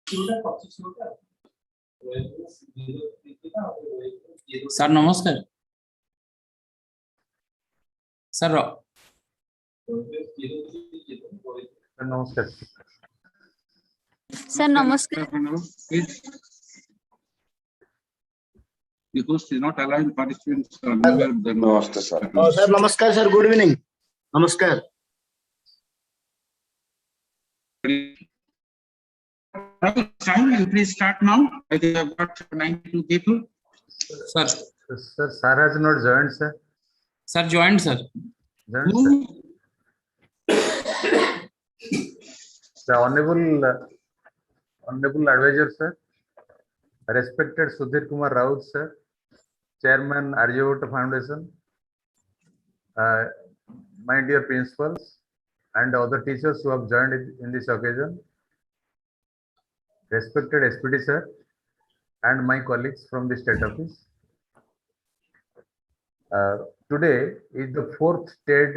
Sir नमस्कार sir. नमस्कार sir नमस्कार Because is not allowing participants unaware of the Namaste, sir. Sir, namaskar, sir. Good evening. Namaskar. Time and please start now. I think I've got 92 people. Sir, sir has not joined, sir. Sir joined, sir. Joined, sir. The honorable advisor, sir, respected Sudhir Kumar Raut, sir, Chairman Aryabhatta Foundation, my dear principals and other teachers who have joined in this occasion, respected SPD sir and my colleagues from the state office. Today is the fourth state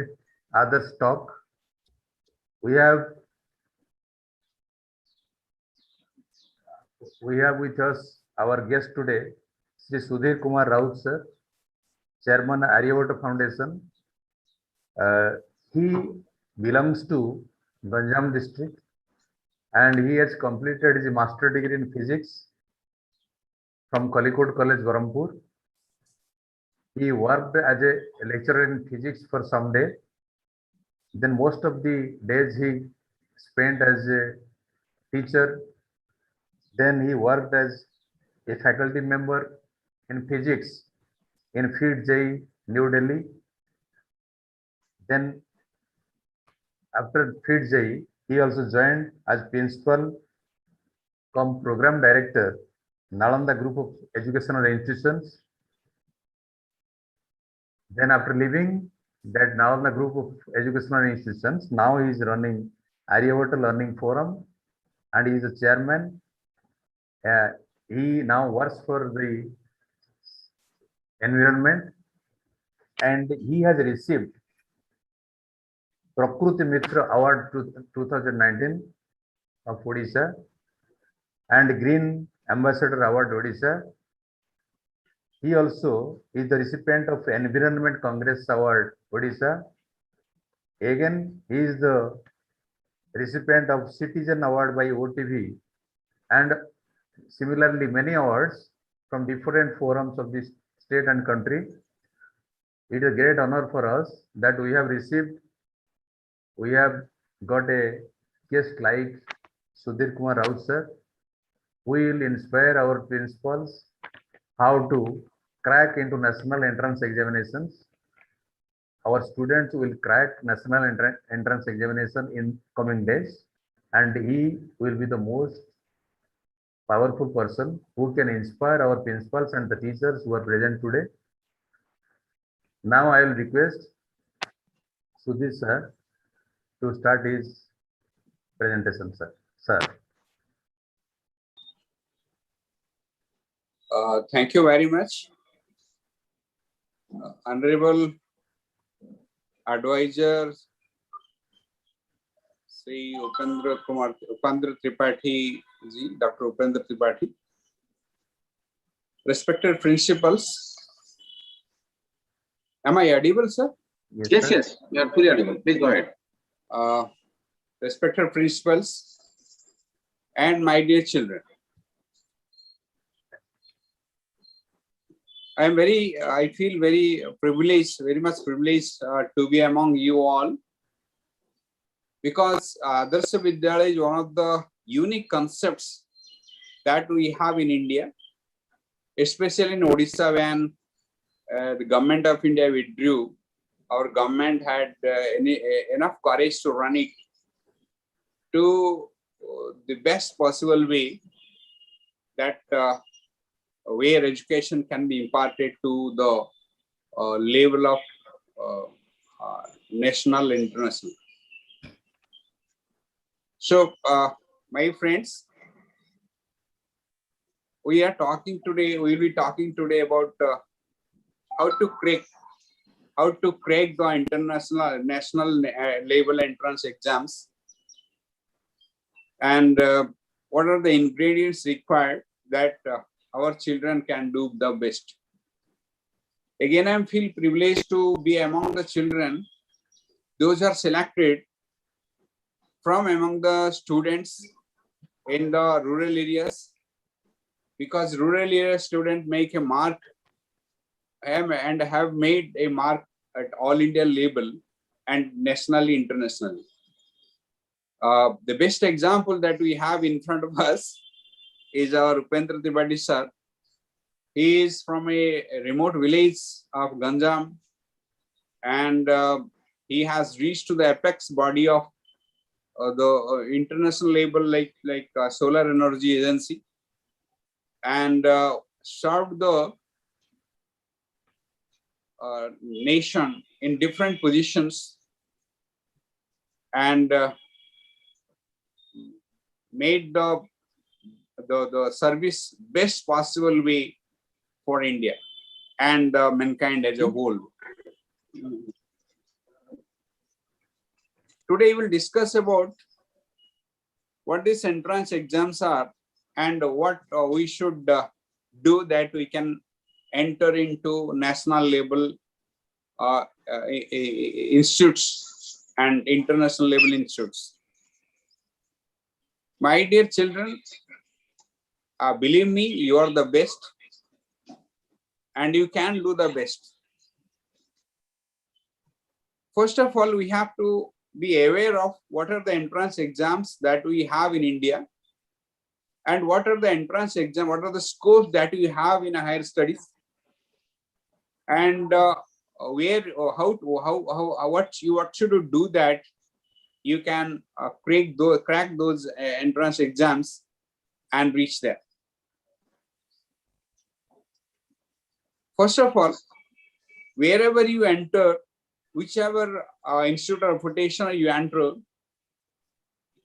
Adarsh talk. We have with us our guest today, Shri Sudhir Kumar Raut sir, Chairman Aryabhatta Foundation. He belongs to Ganjam district and he has completed his master degree in physics from Kalikot College, Barampur. He worked as a lecturer in physics for some day. Then most of the days he spent as a teacher. Then he worked as a faculty member in physics in Feed JEE, New Delhi. Then after Feed JEE, he also joined as principal cum program director, Nalanda Group of Educational Institutions. Then after leaving that Nalanda Group of Educational Institutions, now he is running Aryabhatta Learning Forum and he is the chairman. He now works for the environment and he has received Prakruti Mitra Award 2019 of Odisha and Green Ambassador Award Odisha. He also is the recipient of Environment Congress Award Odisha. Again, he is the recipient of Citizen Award by OTV and similarly many awards from different forums of this state and country. It is a great honor for us that we have got a guest like Sudhir Kumar Raut sir, who will inspire our principals how to crack into national entrance examinations. Our students will crack national entrance examination in coming days, and he will be the most powerful person who can inspire our principals and the teachers who are present today. Now I will request Sudhir sir to start his presentation, sir. Thank you very much. Honorable Advisor Shri Upendra Tripathi ji, Dr. Upendra Tripathi. Respected principals. Am I audible, sir? Yes, you are fully audible. Please go ahead. Respected principals and my dear children. I feel very much privileged to be among you all, because Adarsha Vidyalaya is one of the unique concepts that we have in India, especially in Odisha. When the government of India withdrew, our government had enough courage to run it to the best possible way, that where education can be imparted to the level of national, international. So, my friends, we will be talking today about how to crack the international, national level entrance exams. And what are the ingredients required that our children can do the best. Again, I feel privileged to be among the children. Those are selected from among the students in the rural areas, because rural area students make a mark and have made a mark at all India level and nationally, internationally. The best example that we have in front of us is our Upendra Tripathi sir. He is from a remote village of Ganjam, and he has reached to the apex body of the international label like Solar Energy Agency, and served the nation in different positions, and made the service best possible way for India and mankind as a whole. Today we will discuss about what these entrance exams are and what we should do that we can enter into national level institutes and international level institutes. My dear children, believe me, you are the best and you can do the best. First of all, we have to be aware of what are the entrance exams that we have in India, and what are the entrance exams, what are the scopes that we have in higher studies, and where or what should you do that you can crack those entrance exams and reach there. First of all, wherever you enter, whichever institute or quotation you enter,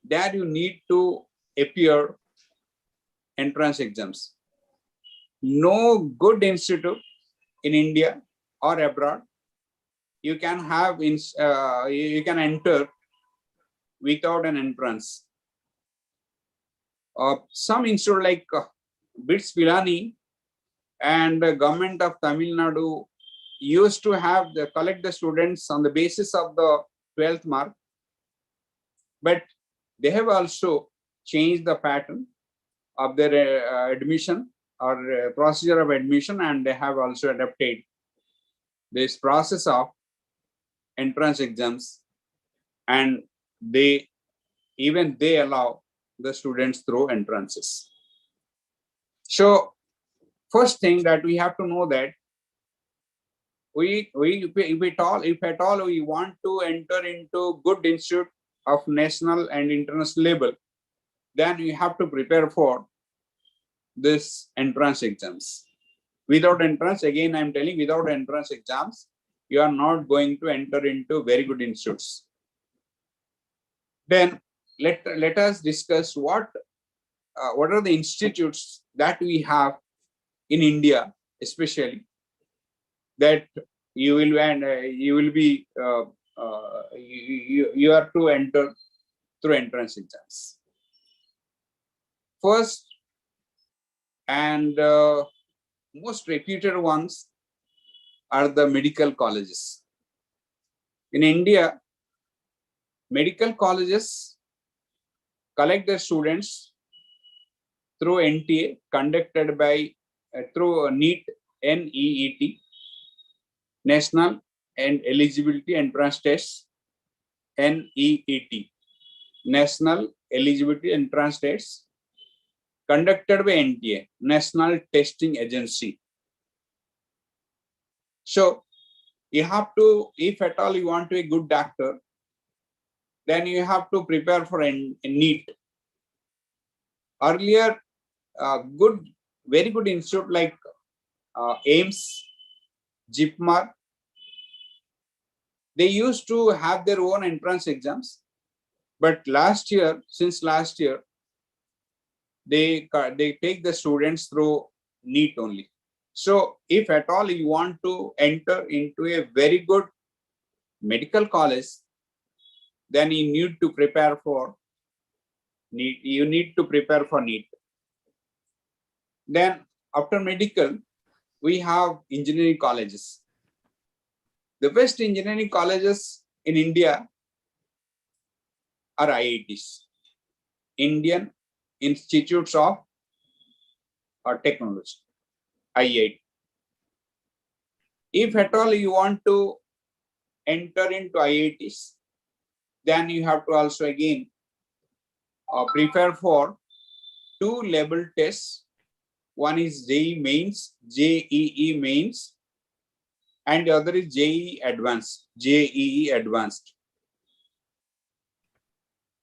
there you need to appear entrance exams. No good institute in India or abroad you can have you can enter without an entrance. Some institute like BITS Pilani and the government of Tamil Nadu used to have collect the students on the basis of the 12th mark, but they have also changed the pattern of their admission or procedure of admission, and they have also adapted this process of entrance exams, and they allow the students through entrances. So first thing that we have to know that if at all we want to enter into good institute of national and international level, then you have to prepare for this entrance exams. Without entrance, again I'm telling, without entrance exams, you are not going to enter into very good institutes. Then let us discuss what are the institutes that we have in India, especially that you will be you are to enter through entrance exams. First and most reputed ones are the medical colleges. In India, medical colleges collect the students through NTA conducted by through NEET, NEET, National and Eligibility Entrance Tests, NEET, National Eligibility Entrance Tests, conducted by NTA, National Testing Agency. So you have to, if at all you want to be a good doctor, then you have to prepare for a NEET. Earlier, very good institute like AIMS, JIPMAR, they used to have their own entrance exams, but since last year, they take the students through NEET only. So if at all you want to enter into a very good medical college, then you need to prepare for You need to prepare for NEET. Then after medical, we have engineering colleges. The best engineering colleges in India are IITs, Indian Institutes of Technology, IIT. If at all you want to enter into IITs, then you have to also again prepare for 2 level tests. One is JEE mains, JEE mains, and the other is JEE advanced, JEE advanced.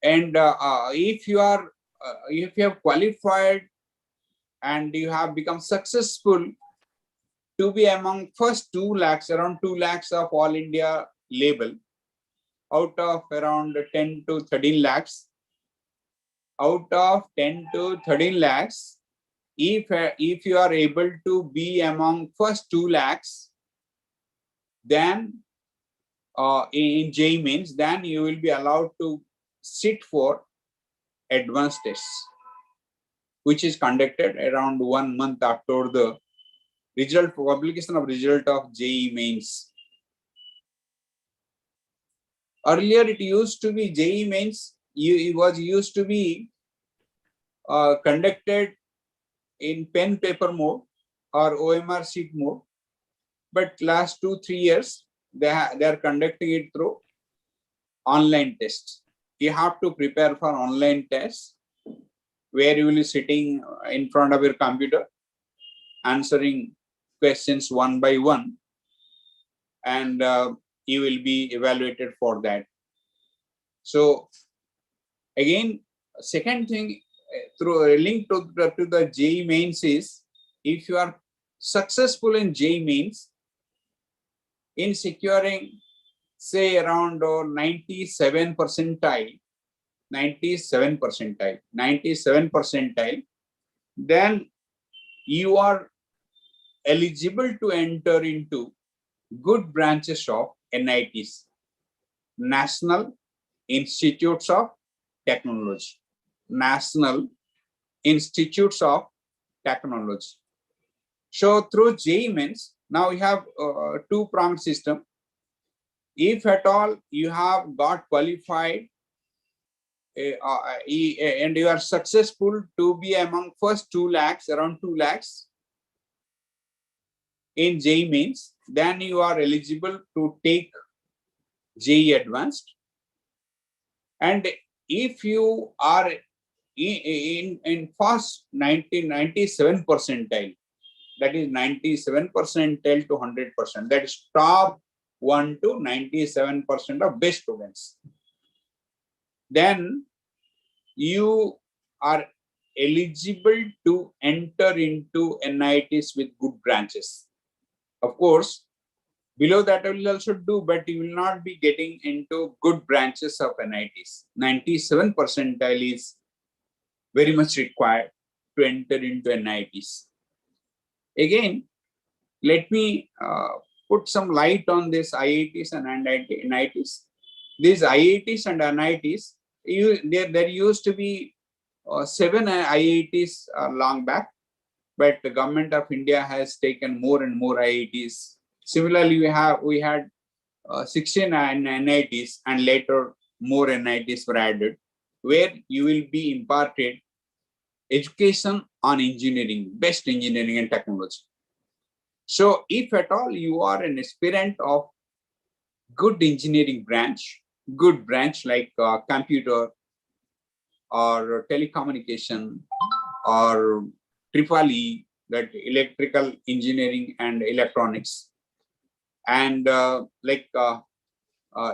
And if you have qualified and you have become successful to be among first 2 lakhs, around 2 lakhs of all India label, out of around 10 to 13 lakhs, out of 10 to 13 lakhs, if you are able to be among first 2 lakhs, then in JEE means, then you will be allowed to sit for advanced tests, which is conducted around 1 month after the publication of result of JEE mains. Earlier, it used to be JEE mains. It was used to be conducted in pen paper mode or OMR sheet mode, but last 2-3 years they are conducting it through online tests. You have to prepare for online tests where you will be sitting in front of your computer, answering questions one by one, and you will be evaluated for that. So again, second thing, through a link to the JEE mains is, if you are successful in JEE mains in securing say around 97 percentile, then you are eligible to enter into good branches of NITs, National Institutes of Technology. National Institutes of Technology. So through JEE mains, now we have 2-pronged system. If at all you have got qualified and you are successful to be among first 2 lakhs, around 2 lakhs in JEE mains, then you are eligible to take JEE advanced. And if you are in first 97 percentile, that is 97 percentile to 100%, that is top 1 to 97% of best students, then you are eligible to enter into NITs with good branches. Of course, below that I will also do, but you will not be getting into good branches of NITs. 97 percentile is very much required to enter into NITs. Again, let me put some light on this IITs and NITs. These IITs and NITs, there used to be 7 IITs long back, but the government of India has taken more and more IITs. Similarly, we had 16 NITs, and later more NITs were added, where you will be imparted education on engineering, best engineering and technology. So if at all you are an aspirant of good engineering branch, good branch like computer or telecommunication or EEE, that electrical engineering and electronics, and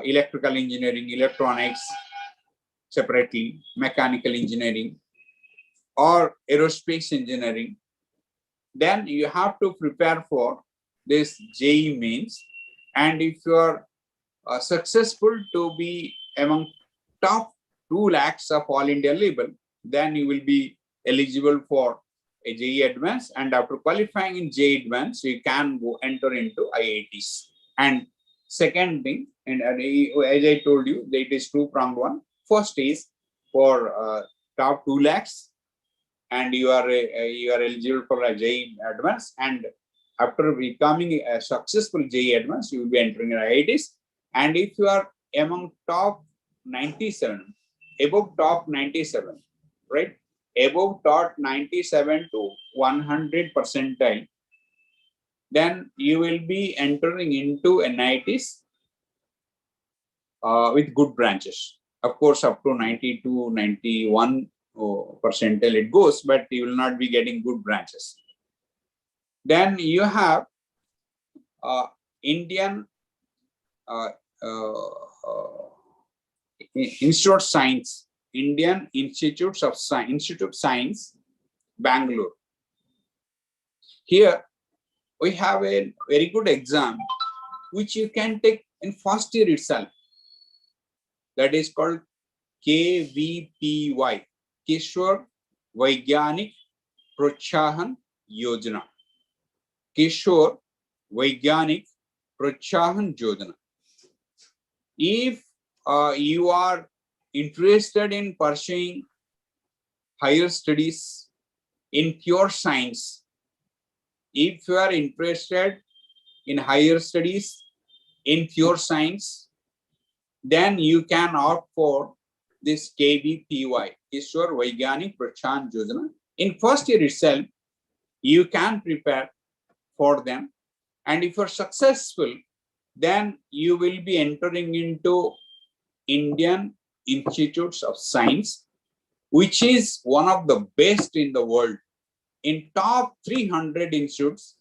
electrical engineering, electronics separately, mechanical engineering or aerospace engineering, then you have to prepare for this JEE mains. And if you are successful to be among top 2 lakhs of all India label, then you will be eligible for a JEE advanced, and after qualifying in JEE advanced, you can go enter into IITs. And second thing, and as I told you, it is 2-pronged one. First is for top 2 lakhs, and you are eligible for a JEE Advanced. And after becoming a successful JEE Advanced, you will be entering IITs. And if you are among top 97, above top 97, right? Above top 97 to 100 percentile, then you will be entering into NITs with good branches. Of course, up to 92, 91 percentile it goes, but you will not be getting good branches. Then you have Indian Institute of Science, Indian Institute of Science, Bangalore. Here we have a very good exam which you can take in first year itself. That is called KVPY, Kishore Vaigyanik Prochahan Yojana. Kishore Vaigyanik Prochahan Yojana. If you are interested in pursuing higher studies in pure science, if you are interested in higher studies in pure science, then you can opt for this KVPY, Kishore Vaigyanik Prochahan Yojana. In first year itself, you can prepare for them. And if you're successful, then you will be entering into Indian Institutes of Science, which is one of the best in the world. In top 300 institutes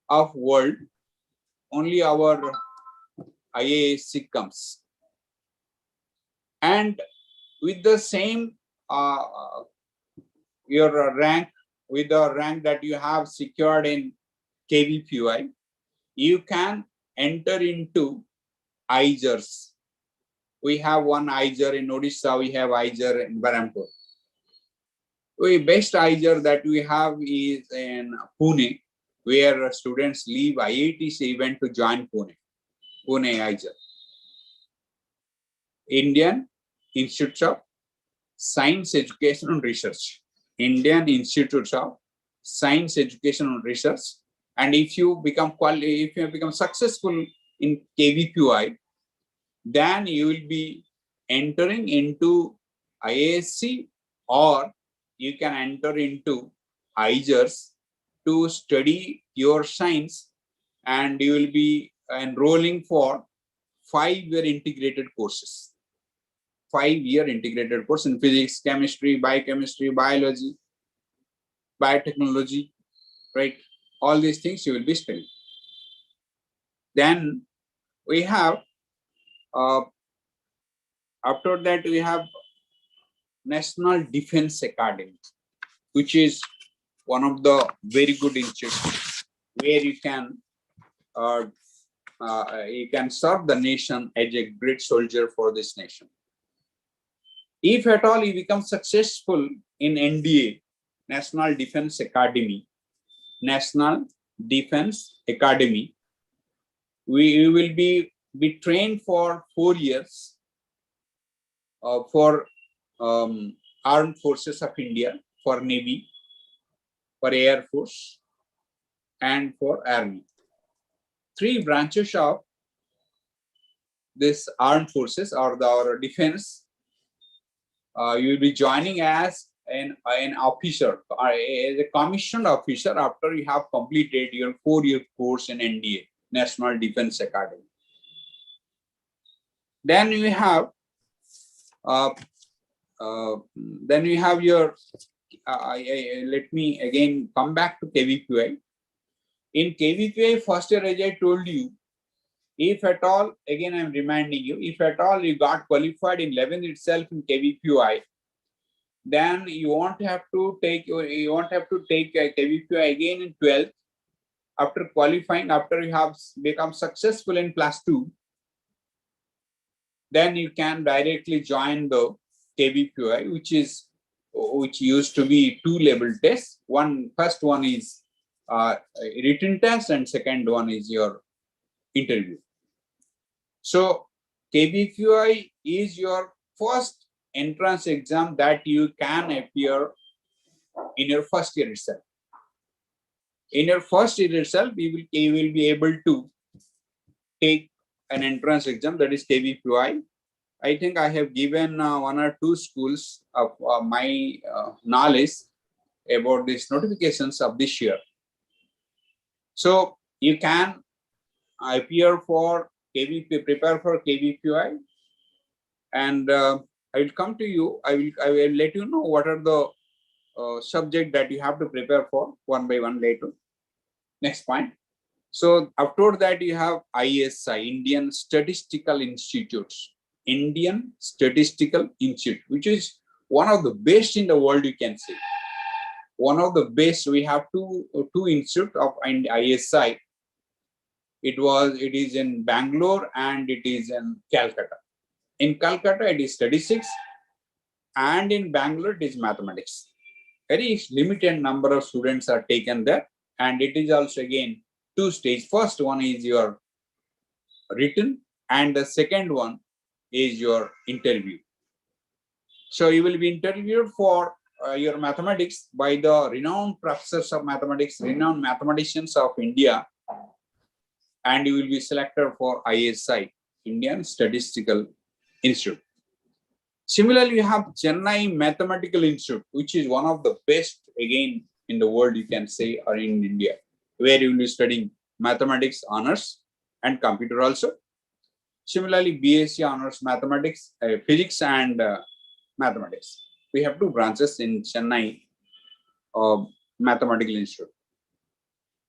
of world, only our IASC comes. And with the same your rank, with the rank that you have secured in KVPY, you can enter into IJRs. We have one IJR in Odisha, we have IJR in Berhampur. The best IJR that we have is in Pune, where students leave IITs even to join Pune IJR. Indian Institute of Science, Education and Research. Indian Institute of Science, Education and Research. And if you become successful in KVPY, then you will be entering into IASC, or you can enter into IJRs to study pure science, and you will be enrolling for 5-year integrated courses. 5-year integrated course in physics, chemistry, biochemistry, biology, biotechnology, right? All these things you will be studying. Then we have, after that we have National Defense Academy, which is one of the very good institutes where you can serve the nation as a great soldier for this nation. If at all you become successful in NDA, National Defense Academy, we will be trained for 4 years for Armed Forces of India, for Navy, for Air Force, and for Army. 3 branches of this Armed Forces or our defense. You will be joining as an officer, as a commissioned officer after you have completed your 4-year course in NDA, National Defense Academy. Then we have your, let me again come back to KVPY. In KVPY first year, as I told you, if at all, again I'm reminding you, if at all you got qualified in 11th itself in KVPY, then you won't have to take KVPY again in 12th. After qualifying, after you have become successful in class 2, then you can directly join the KVPY, which used to be 2 level tests. First one is written test, and second one is your interview. So KVPY is your first entrance exam that you can appear in your first year itself. In your first year itself, you will be able to take an entrance exam, that is KVPY. I think I have given one or two schools of my knowledge about these notifications of this year. So you can appear for KVP, prepare for KVPY, and I will come to you. I will let you know what are the subject that you have to prepare for one by one later. Next point. So after that, you have ISI, Indian Statistical Institutes. Indian Statistical Institute, which is one of the best in the world, you can say. One of the best. We have two institutes of ISI. It is in Bangalore and it is in Calcutta. In Calcutta, it is statistics, and in Bangalore, it is mathematics. Very limited number of students are taken there, and it is also again two stages. First one is your written, and the second one is your interview. So you will be interviewed for your mathematics by the renowned professors of mathematics, renowned mathematicians of India, and you will be selected for ISI, Indian Statistical Institute. Similarly, you have Chennai Mathematical Institute, which is one of the best again in the world, you can say, or in India, where you will be studying mathematics honors and computer also. Similarly, BSc honors mathematics, physics and mathematics. We have two branches in Chennai Mathematical Institute.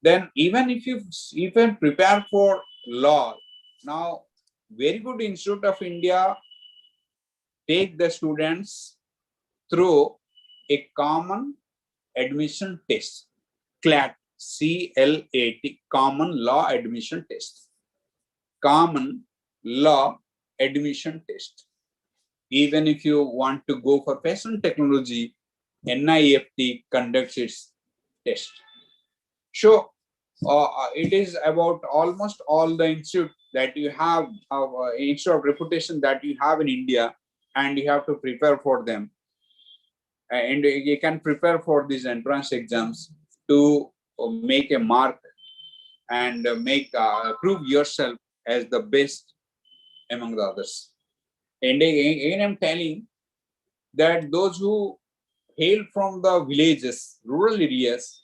Then even if you even prepare for law, now very good Institute of India take the students through a common admission test, CLAT, C-L-A-T, Common Law Admission Test. Common Law Admission Test. Even if you want to go for fashion technology, NIFT conducts its test. So it is about almost all the institute that you have, institute of reputation that you have in India, and you have to prepare for them. And you can prepare for these entrance exams to make a mark and prove yourself as the best among the others. And again, I'm telling that those who hail from the villages, rural areas,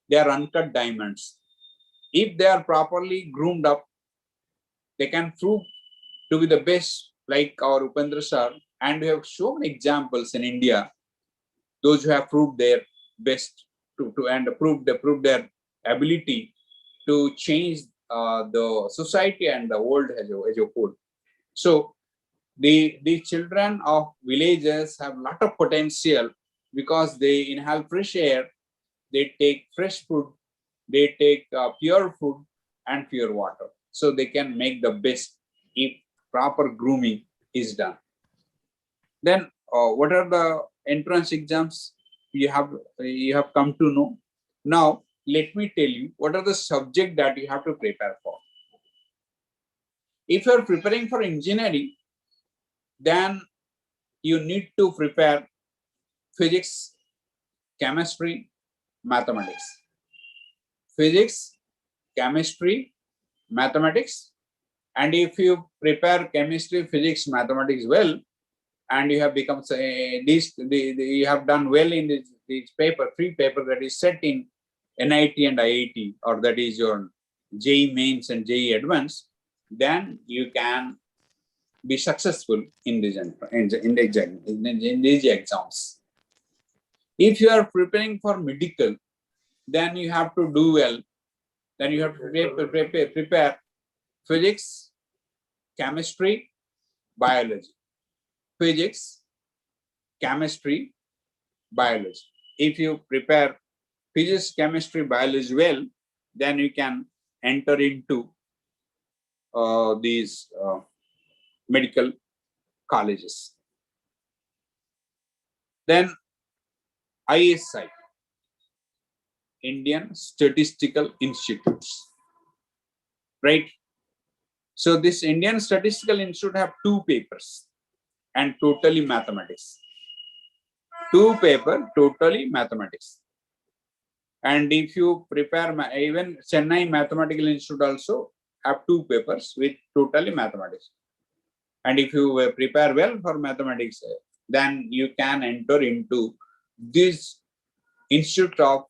they are uncut diamonds. If they are properly groomed up, they can prove to be the best, like our Upendra sir. And we have so many examples in India, those who have proved their best to prove their ability to change the society and the world as a whole. So the children of villages have a lot of potential because they inhale fresh air, they take fresh food, they take pure food and pure water. So they can make the best if proper grooming is done. Then what are the entrance exams you have come to know? Now let me tell you what are the subjects that you have to prepare for. If you are preparing for engineering, then you need to prepare physics, chemistry, mathematics. Physics, chemistry, mathematics. And if you prepare chemistry, physics, mathematics well, and you have become you have done well in this paper, three paper that is set in NIT and IIT, or that is your JEE Mains and JEE Advanced, then you can be successful in these exams. If you are preparing for medical, then you have to do well. Then you have to prepare physics, chemistry, biology. Physics, chemistry, biology. If you prepare physics, chemistry, biology well, then you can enter into these medical colleges. Then ISI, Indian Statistical Institutes, right? So this Indian Statistical Institute have two papers. and totally mathematics. 2 paper, totally mathematics. And if you prepare, even Chennai Mathematical Institute also have 2 papers with totally mathematics. And if you prepare well for mathematics, then you can enter into this institute of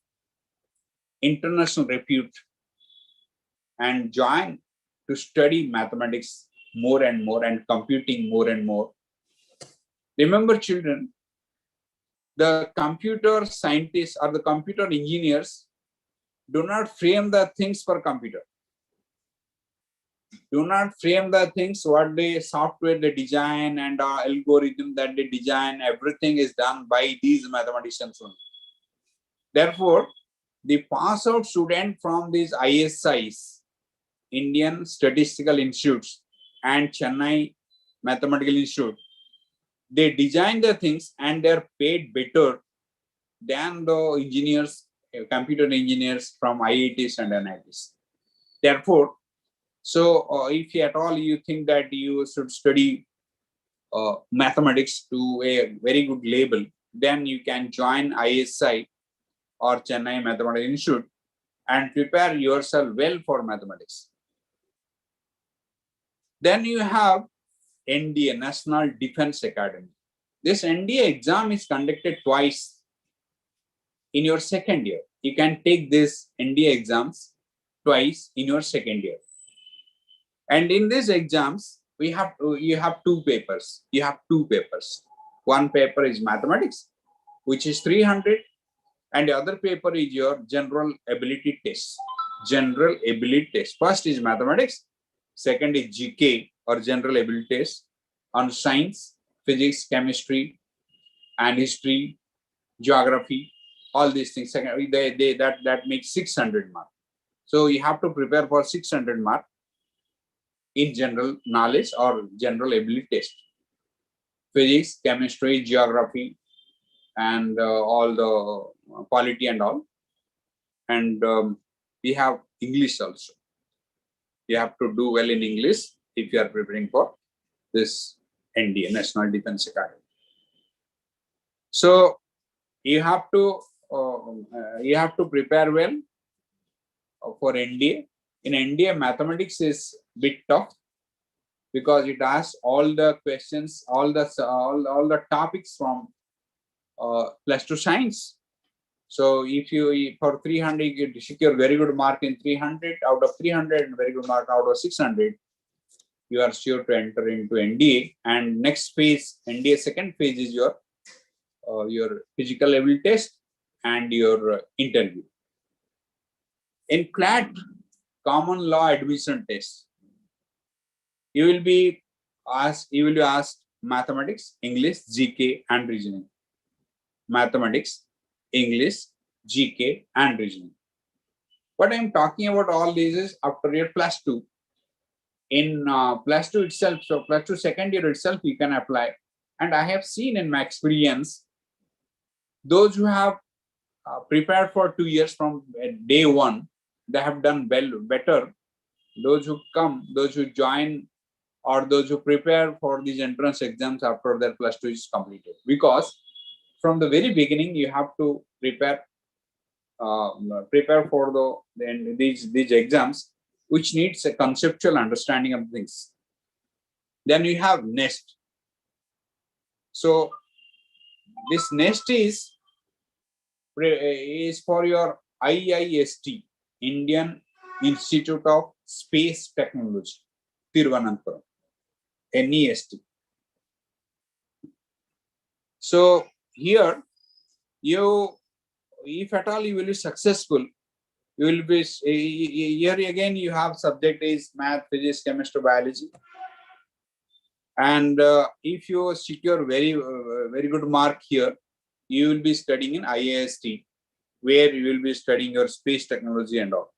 international repute and join to study mathematics more and more and computing more and more. Remember, children, the computer scientists or the computer engineers do not frame the things for computer. Do not frame the things, what the software they design and algorithm that they design, everything is done by these mathematicians only. Therefore, the pass out student from these ISIs, Indian Statistical Institutes and Chennai Mathematical Institute, they design the things and they're paid better than the engineers, computer engineers from IITs and NITs. Therefore, so if at all you think that you should study mathematics to a very good level, then you can join ISI or Chennai Mathematical Institute and prepare yourself well for mathematics. Then you have NDA, National Defense Academy. This NDA exam is conducted twice in your second year. You can take this NDA exams twice in your second year. And in these exams, you have 2 papers. You have 2 papers. One paper is mathematics, which is 300, and the other paper is your general ability test. General ability test. First is mathematics. Second is GK or general ability test on science, physics, chemistry, and history, geography, all these things. Second, that makes 600 marks. So you have to prepare for 600 marks in general knowledge or general ability test. Physics, chemistry, geography, and all the polity and all. And we have English also. You have to do well in English if you are preparing for this NDA, National Defense Academy. So you have to prepare well for NDA. In NDA, mathematics is bit tough because it asks all the questions, all the topics from plus 2 science. So if you for 300 you secure very good mark in 300 out of 300 and very good mark out of 600, you are sure to enter into NDA. And next phase, NDA second phase is your physical ability test and your interview. In CLAT, Common Law Admission Test, you will be asked mathematics, English, GK, and reasoning. Mathematics, English, GK, and reasoning. What I am talking about all these is after your plus 2. In plus 2 itself, so plus 2 second year itself, you can apply. And I have seen in my experience, those who have prepared for 2 years from day 1, they have done better. Those who come, those who join, or those who prepare for these entrance exams after their plus 2 is completed. Because from the very beginning, you have to prepare for these exams, which needs a conceptual understanding of things. Then you have NEST. So this NEST is for your IIST, Indian Institute of Space Technology, Thiruvananthapuram, NEST. So here, if at all you will be successful, you will be here again. You have subject is math, physics, chemistry, biology, and if you secure very good mark here, you will be studying in IIST, where you will be studying your space technology and all,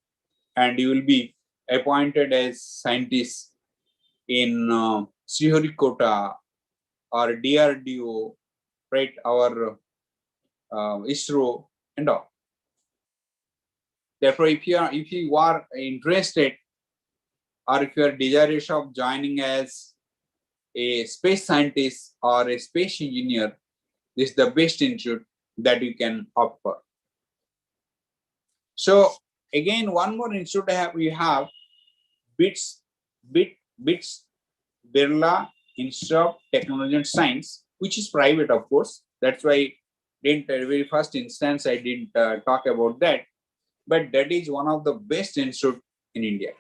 and you will be appointed as scientist in Sriharikota or DRDO, right? Our ISRO and all. Therefore, if you are interested, or if you are desirous of joining as a space scientist or a space engineer, this is the best institute that you can opt for. So again, one more institute we have BITS Birla Institute of Technology and Science, which is private, of course. That's why didn't very first instance I didn't talk about that. But that is one of the best institute in India.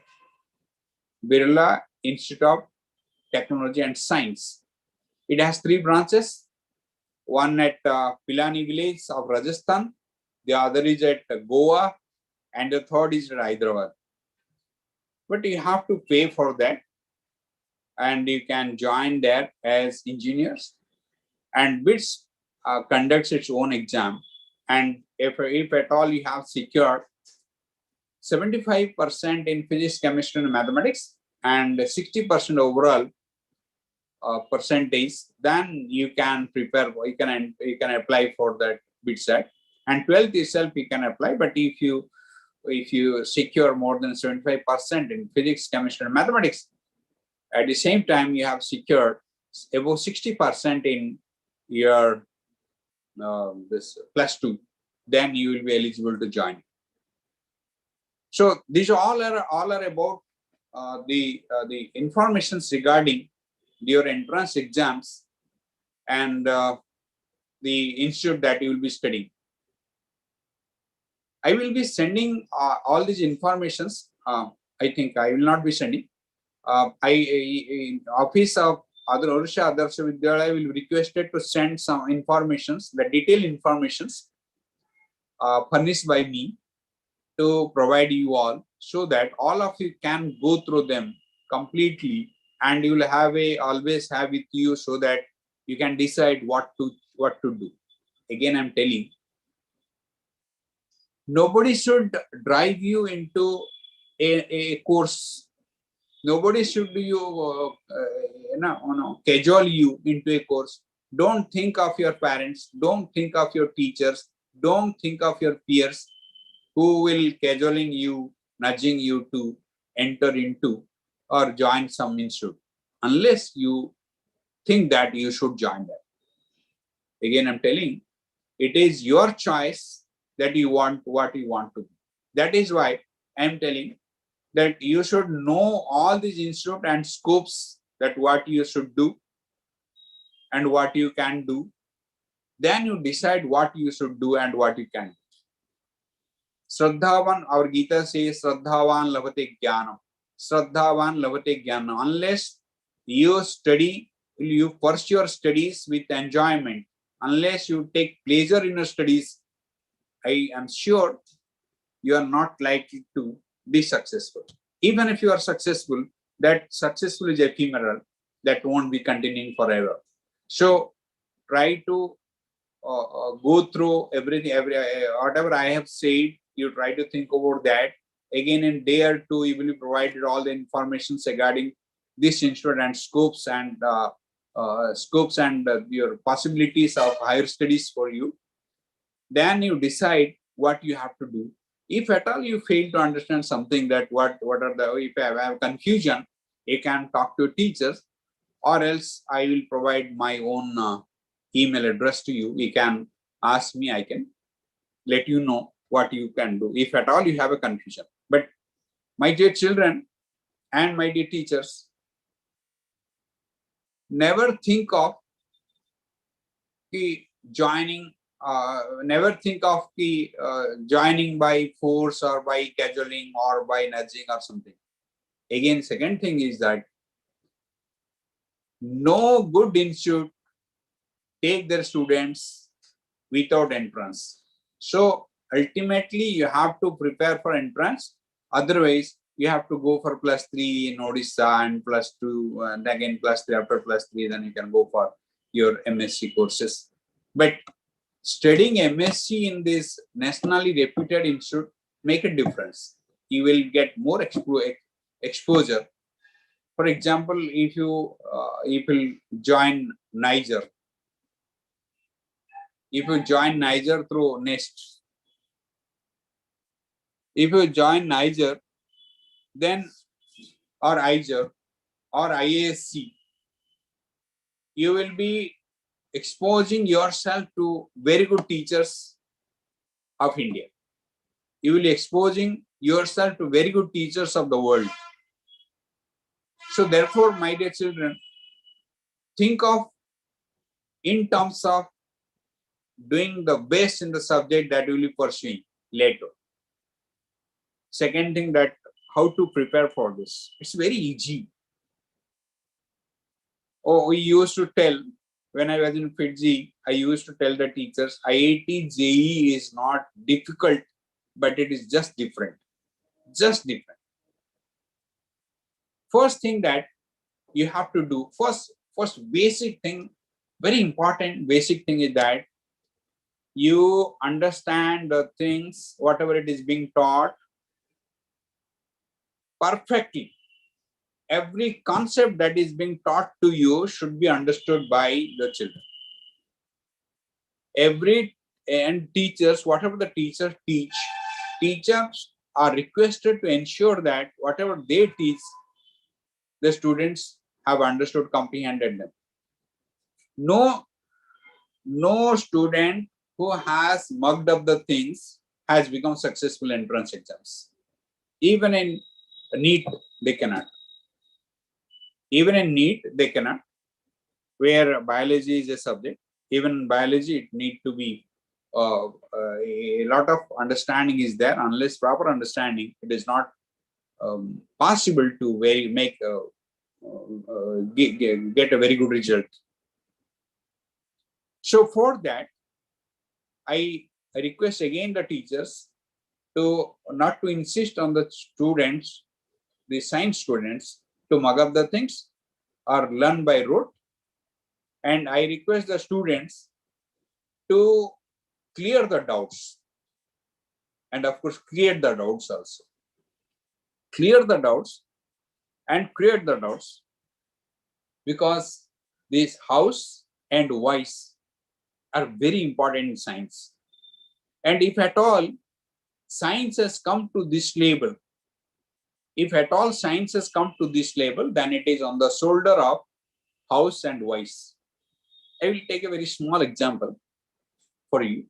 Birla Institute of Technology and Science. It has 3 branches. One at Pilani village of Rajasthan, the other is at Goa, and the third is at Hyderabad. But you have to pay for that, and you can join there as engineers. And BITS conducts its own exam. And if at all you have secured 75% in physics, chemistry, and mathematics, and 60% overall percentage, then you can prepare. You can apply for that BITSAT. And 12th itself you can apply. But if you secure more than 75% in physics, chemistry, and mathematics, at the same time you have secured above 60% in your this +2, then you will be eligible to join. So these all are about the informations regarding your entrance exams and the institute that you will be studying. I will be sending all these informations. I think I will not be sending. Office of Adarsha Vidyalaya will be requested to send some informations, the detailed informations furnished by me to provide you all, so that all of you can go through them completely, and you will have always have with you, so that you can decide what to do. Again, I'm telling, nobody should drive you into a course. Nobody should cajole you into a course. Don't think of your parents. Don't think of your teachers. Don't think of your peers who will cajoling you, nudging you to enter into or join some institute, unless you think that you should join that. Again, I'm telling, it is your choice that you want what you want to be. That is why I'm telling that you should know all these institutes and scopes, that what you should do and what you can do. Then you decide what you should do and what you can do. Shraddhavan, our Gita says, Shraddhavan lavate jnanam. Shraddhavan lavate jnanam. Unless you study, you pursue your studies with enjoyment, unless you take pleasure in your studies, I am sure you are not likely to be successful. Even if you are successful, that successful is ephemeral, that won't be continuing forever. So try to go through everything, whatever I have said, you try to think about that. Again, in day or two, you will be provided all the information regarding this institute and scopes and your possibilities of higher studies for you. Then you decide what you have to do. If at all you fail to understand something, that what are the, if I have confusion, you can talk to teachers, or else I will provide my own email address to you. You can ask me, I can let you know what you can do if at all you have a confusion. But my dear children and my dear teachers, never think of joining. Never think of joining by force or by cajoling or by nudging or something. Again, second thing is that no good institute take their students without entrance. So ultimately, you have to prepare for entrance. Otherwise, you have to go for +3 in Odisha and +2, and again +3 after +3. Then you can go for your MSc courses. But studying MSc in this nationally reputed institute make a difference. You will get more exposure. For example, if you join Niger, through NEST, if you join Niger, then or IGER or IASC, you will be exposing yourself to very good teachers of India. You will be exposing yourself to very good teachers of the world. So therefore, my dear children, think of in terms of doing the best in the subject that you will be pursuing later. Second thing, that how to prepare for this. It's very easy. Oh, we used to tell, when I was in Fiji, I used to tell the teachers, IIT JEE is not difficult, but it is just different. Just different. First thing that you have to do, first basic thing, very important basic thing is that you understand the things, whatever it is being taught, perfectly. Every concept that is being taught to you should be understood by the children. And teachers, whatever the teachers teach, teachers are requested to ensure that whatever they teach, the students have understood, comprehended them. No student who has mugged up the things has become successful in entrance exams. Even in NEET, they cannot. Even in NEET, they cannot. Where biology is a subject, even in biology, it needs to be a lot of understanding is there. Unless proper understanding, it is not possible to make get a very good result. So for that, I request again the teachers to not to insist on the students, the science students, to mug up the things or learn by rote. And I request the students to clear the doubts. And of course, create the doubts also. Clear the doubts and create the doubts, because this house and voice are very important in science. And if at all science has come to this level, then it is on the shoulder of house and voice. I will take a very small example for you.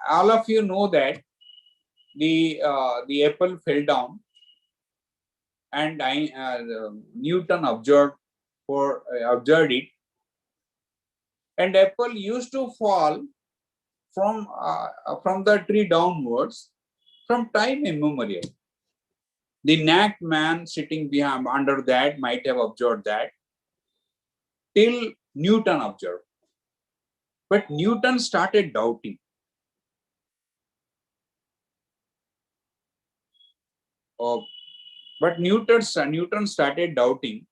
All of you know that the apple fell down, and Newton observed it, and apple used to fall from the tree downwards from time immemorial. The nacked man sitting behind under that might have observed that till Newton observed. But Newton started doubting. But Newton started doubting.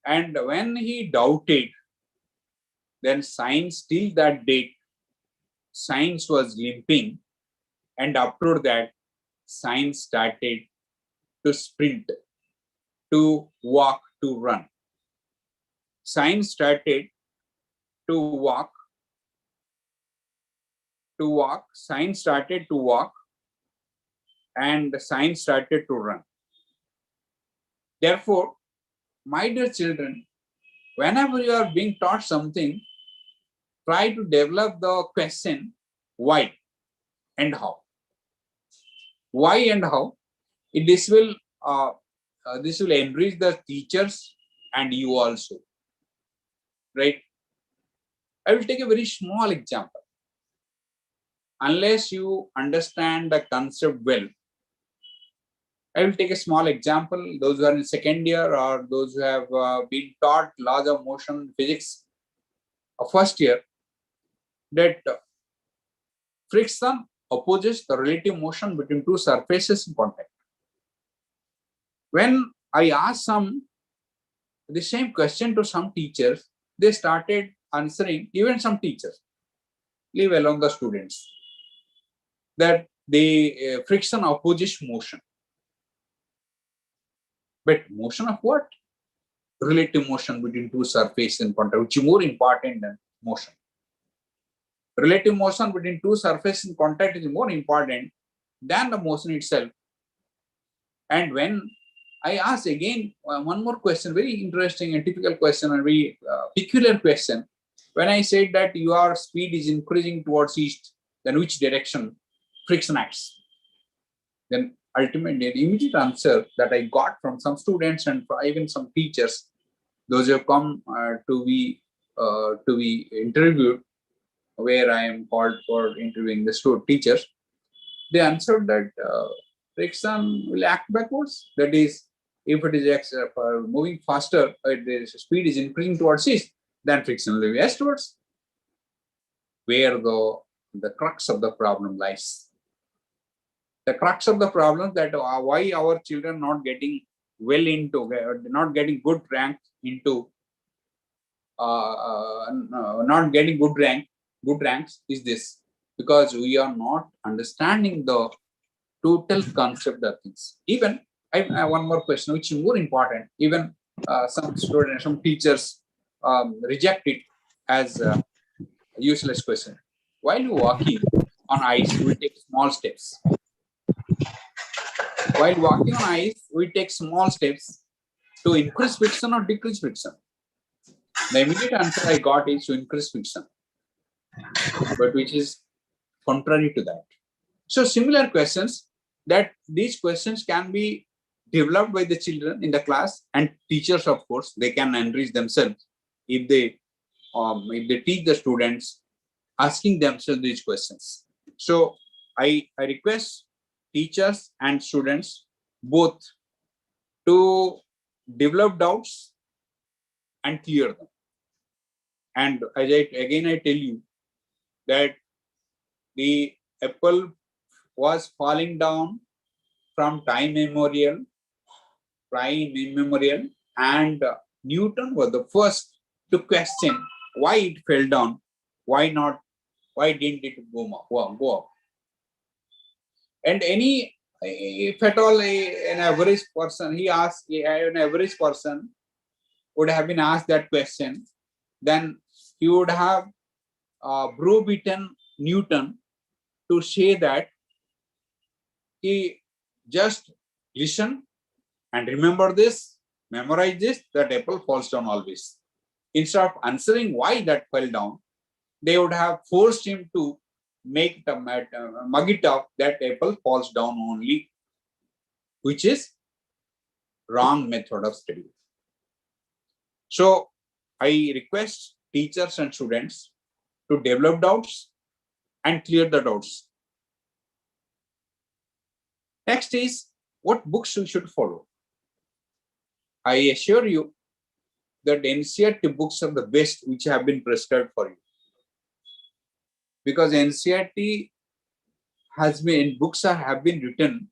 And when he doubted, then science, till that date, science was limping. And after that, science started to sprint, to walk, to run. Science started to walk, science started to walk, and science started to run. Therefore, my dear children, whenever you are being taught something, try to develop the question why and how. Why and how? This will enrich the teachers and you also. Right? I will take a very small example. Unless you understand the concept well, I will take a small example. Those who are in second year or those who have been taught laws of motion physics first year, that friction opposes the relative motion between two surfaces in contact. When I asked the same question to some teachers, they started answering, even some teachers, leave alone the students, that the friction opposes motion. But motion of what? Relative motion between two surfaces in contact, which is more important than motion. Relative motion between two surfaces in contact is more important than the motion itself. And when I asked again one more question, very interesting and typical question, and very peculiar question. When I said that your speed is increasing towards east, then which direction friction acts? Then ultimately, the immediate answer that I got from some students and even some teachers, those who have come to be interviewed, where I am called for interviewing the teachers, they answered that friction will act backwards. That is, if it is moving faster, the speed is increasing towards east, then friction will be westwards. Where the crux of the problem lies. The crux of the problem that why our children not getting not getting good rank into not getting good ranks is this, because we are not understanding the total concept of things. Even I have one more question, which is more important. Even some students, some teachers reject it as a useless question. While you walking on ice, we take small steps. While walking on ice, we take small steps to increase friction or decrease friction. The immediate answer I got is to increase friction, but which is contrary to that. So similar questions, that these questions can be developed by the children in the class, and teachers, of course, they can enrich themselves if they teach the students asking themselves these questions. So I request teachers and students both to develop doubts and clear them. And as I tell you that the apple was falling down from time immemorial, and Newton was the first to question why it fell down, why didn't it go up? And if at all an average person, an average person would have been asked that question, then he would have browbeaten Newton to say that he just listen and remember this, memorize this, that apple falls down always. Instead of answering why that fell down, they would have forced him to make the mug it up that apple falls down only, which is wrong method of study. So I request teachers and students to develop doubts and clear the doubts. Next is what books you should follow. I assure you that NCERT books are the best which have been prescribed for you. Because NCERT books have been written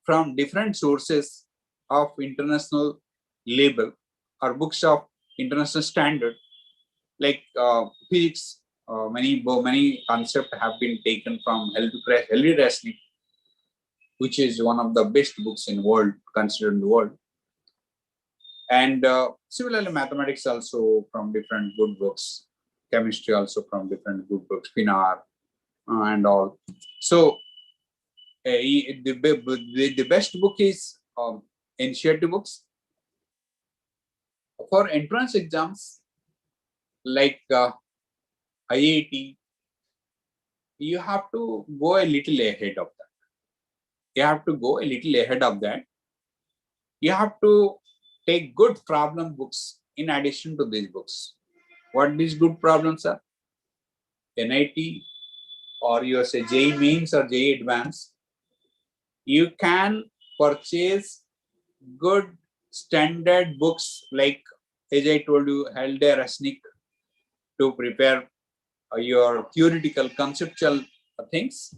from different sources of international label or books of international standard, like physics. Many concepts have been taken from Henry Resnick, which is one of the best books in the world, considered in the world. And similarly, mathematics also from different good books, chemistry also from different good books, Pinar and all. So the best book is NCERT books. For entrance exams like IIT, you have to go a little ahead of that. You have to take good problem books in addition to these books. What these good problems are? NIT or you say JEE Mains or JEE Advanced. You can purchase good standard books like, as I told you, Henry Resnick to prepare your theoretical conceptual things.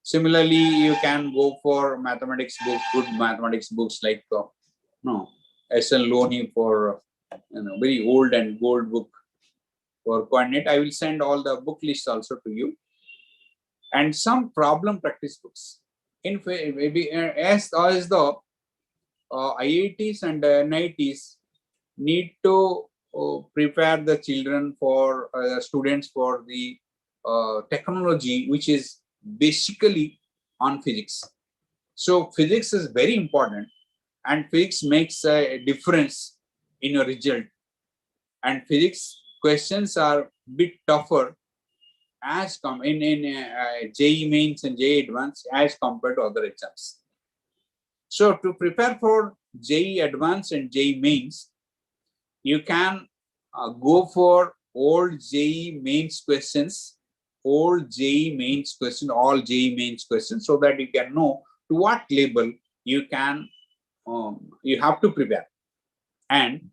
Similarly, you can go for mathematics books, good mathematics books like S.L. Loney for very old and gold book for coordinate. I will send all the book lists also to you, and some problem practice books. Maybe as the IITs and NITs need to prepare the children for students for the technology, which is basically on physics. So physics is very important. and physics makes a difference in your result. And physics questions are bit tougher as in JEE mains and JEE advanced as compared to other exams. So to prepare for JEE advanced and JEE mains, you can go for old JEE mains questions, all JEE mains questions, so that you can know to what level you can you have to prepare. And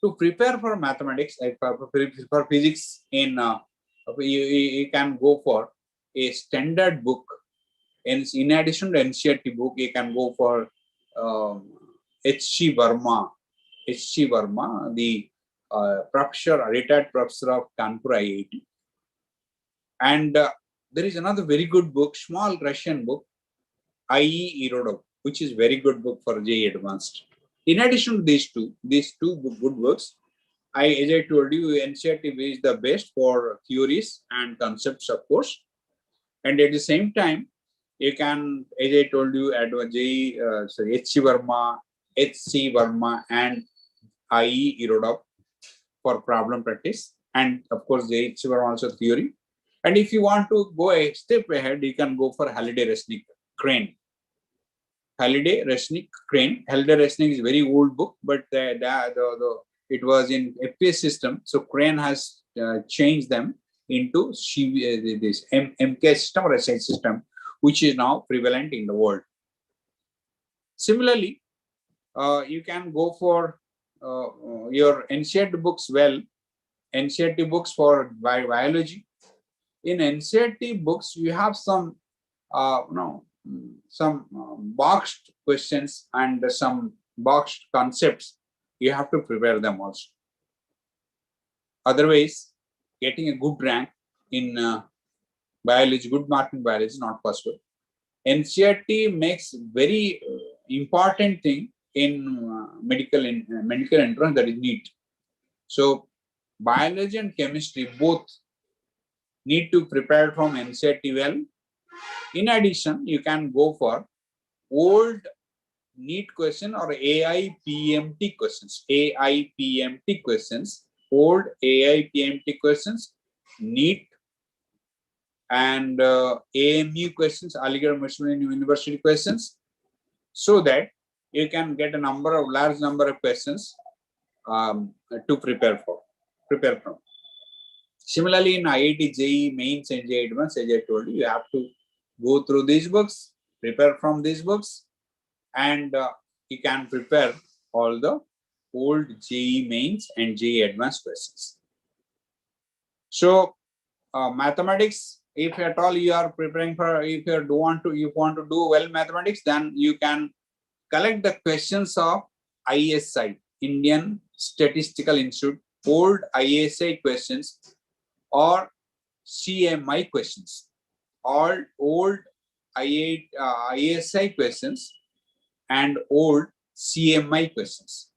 to prepare for mathematics, for physics, you can go for a standard book. In addition to NCERT book, you can go for H.G. Verma, the retired professor of Kanpur IIT. And there is another very good book, small Russian book, I.E. Irodov, which is very good book for JEE Advanced. In addition to these two good books, as I told you, NCERT is the best for theories and concepts, of course. And at the same time, you can, as I told you, add H.C. Verma, and I.E. Irodov for problem practice. And of course, H.C. Verma also theory. And if you want to go a step ahead, you can go for Halliday-Resnick Crane. Halliday-Resnick is a very old book, but it was in FPS system. So Crane has changed them into this MK system or SH system, which is now prevalent in the world. Similarly, you can go for your NCERT books. NCERT books for biology. In NCERT books, you have some boxed questions and some boxed concepts. You have to prepare them also. Otherwise, getting a good rank in biology, good mark in biology is not possible. NCERT makes very important thing in medical entrance, that is NEET. So biology and chemistry both need to prepare from NCERT well. In addition, you can go for old NEET question or AIPMT questions. Old AIPMT questions, NEET, and AMU questions, Aligarh Muslim University questions, so that you can get a large number of questions to prepare from. Similarly, in IIT JEE mains and JEE advanced, as I told you, you have to go through these books, prepare from these books, and you can prepare all the old JEE mains and JEE advanced questions. So mathematics, if at all you are preparing for, if you want to do well mathematics, then you can collect the questions of ISI, Indian Statistical Institute, old ISI questions or CMI questions, all old ISI questions and old CMI questions.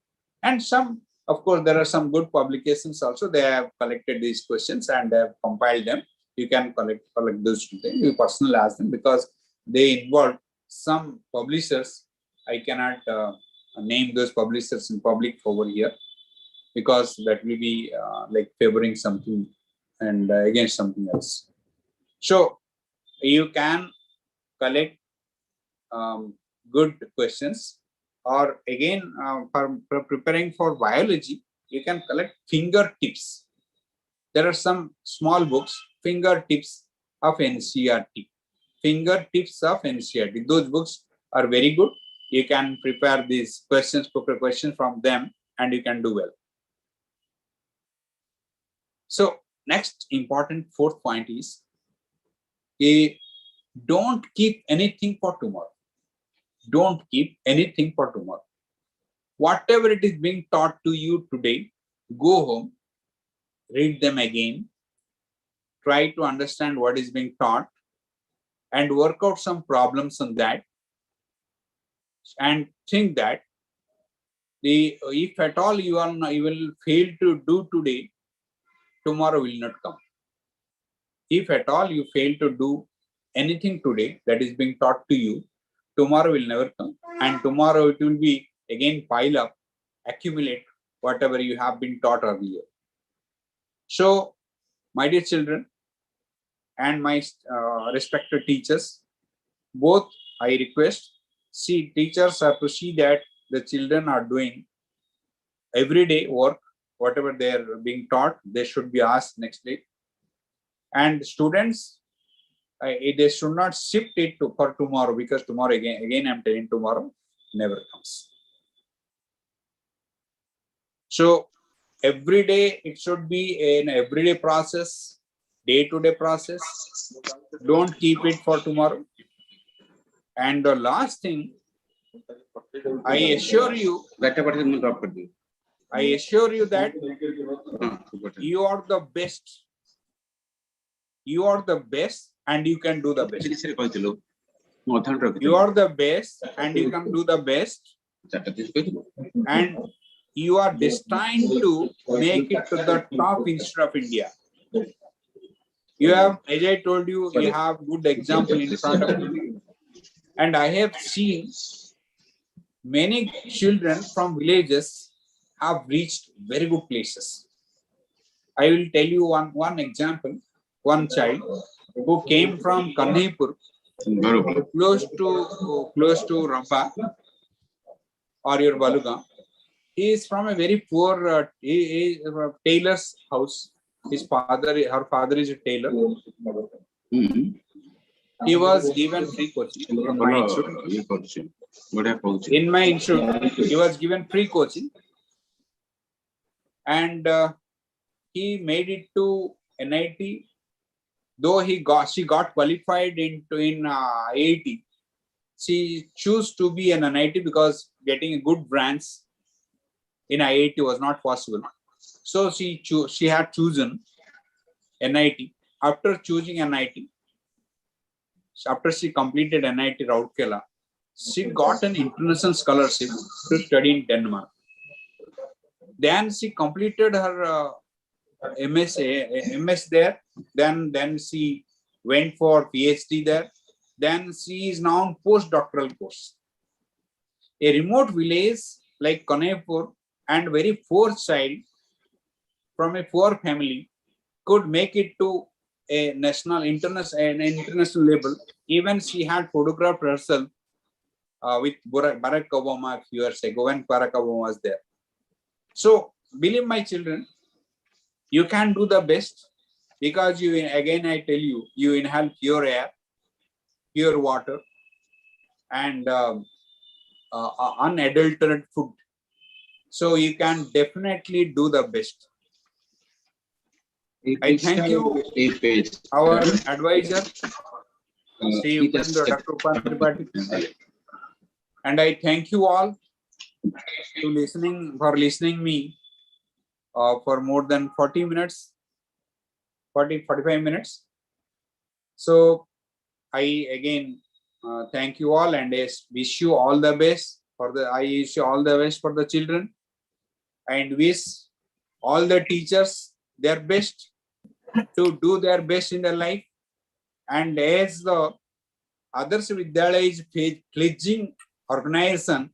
And some, of course, there are some good publications also. They have collected these questions and they have compiled them. You can collect those today. You personally ask them because they involve some publishers. I cannot name those publishers in public over here because that will be like favoring something and against something else. So you can collect good questions, or again for preparing for biology, you can collect fingertips. There are some small books, fingertips of NCERT. Those books are very good. You can prepare these questions, from them, and you can do well. So next important fourth point is, don't keep anything for tomorrow. Don't keep anything for tomorrow. Whatever it is being taught to you today, go home, read them again, try to understand what is being taught, and work out some problems on that, and think that if at all you will fail to do today, tomorrow will not come. If at all you fail to do anything today that is being taught to you, tomorrow will never come, and tomorrow it will be again pile up, accumulate whatever you have been taught earlier. So, my dear children and my respected teachers, both I request, teachers are to see that the children are doing everyday work, whatever they are being taught, they should be asked next day. And students, they should not shift it for tomorrow, because tomorrow again I'm telling, tomorrow never comes. So every day it should be an everyday process, day-to-day process. Don't keep it for tomorrow. And the last thing, I assure you that you are the best. You are the best and you can do the best. You are the best and you can do the best. And you are destined to make it to the top instead of India. You have, as I told you, you have good example in front of you. And I have seen many children from villages have reached very good places. I will tell you one example. One child who came from Kanhaipur, close to Ramba or your Baluga. He is from a very poor tailor's house. Her father is a tailor. He was given free coaching in my institute. In my institute, he was given free coaching, and he made it to NIT. Though she got qualified in IIT, she chose to be an NIT because getting a good branch in IIT was not possible. So she had chosen NIT. After choosing NIT, after she completed NIT Raut, she got an international scholarship to study in Denmark. Then she completed her MS there. Then she went for PhD there. Then she is now on postdoctoral course. A remote village like Kanhaipur and very poor child from a poor family could make it to a international level. Even she had photographed herself with Barack Obama a few years ago when Barack Obama was there. So believe my children, you can do the best, because you, again I tell you, you inhale pure air, pure water, and unadulterated food. So you can definitely do the best. I thank you, our advisor, Shri Dr. Upandra, and I thank you all for listening me for more than 45 minutes. So I again thank you all, and wish you all the best for the children, and wish all the teachers their best to do their best in their life. And as the Adarsha Vidyalaya is pledging organization,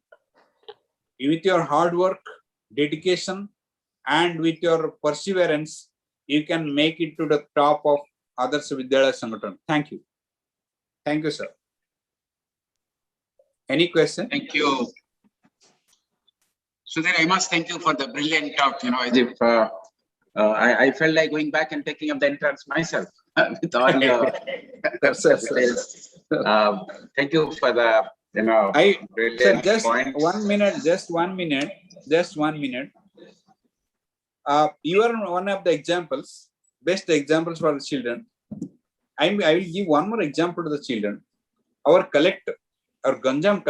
with your hard work, dedication, and with your perseverance, you can make it to the top of Adarsha Vidyalaya Sangathan. Thank you. Thank you, sir. Any question? Thank you. Sudhir, I must thank you for the brilliant talk. As if I felt like going back and taking up the entrance myself with all your details. Thank you for the brilliant just points. 1 minute. Just 1 minute. You are one of the examples, best examples for the children. I will give one more example to the children. Our collector, our Ganjam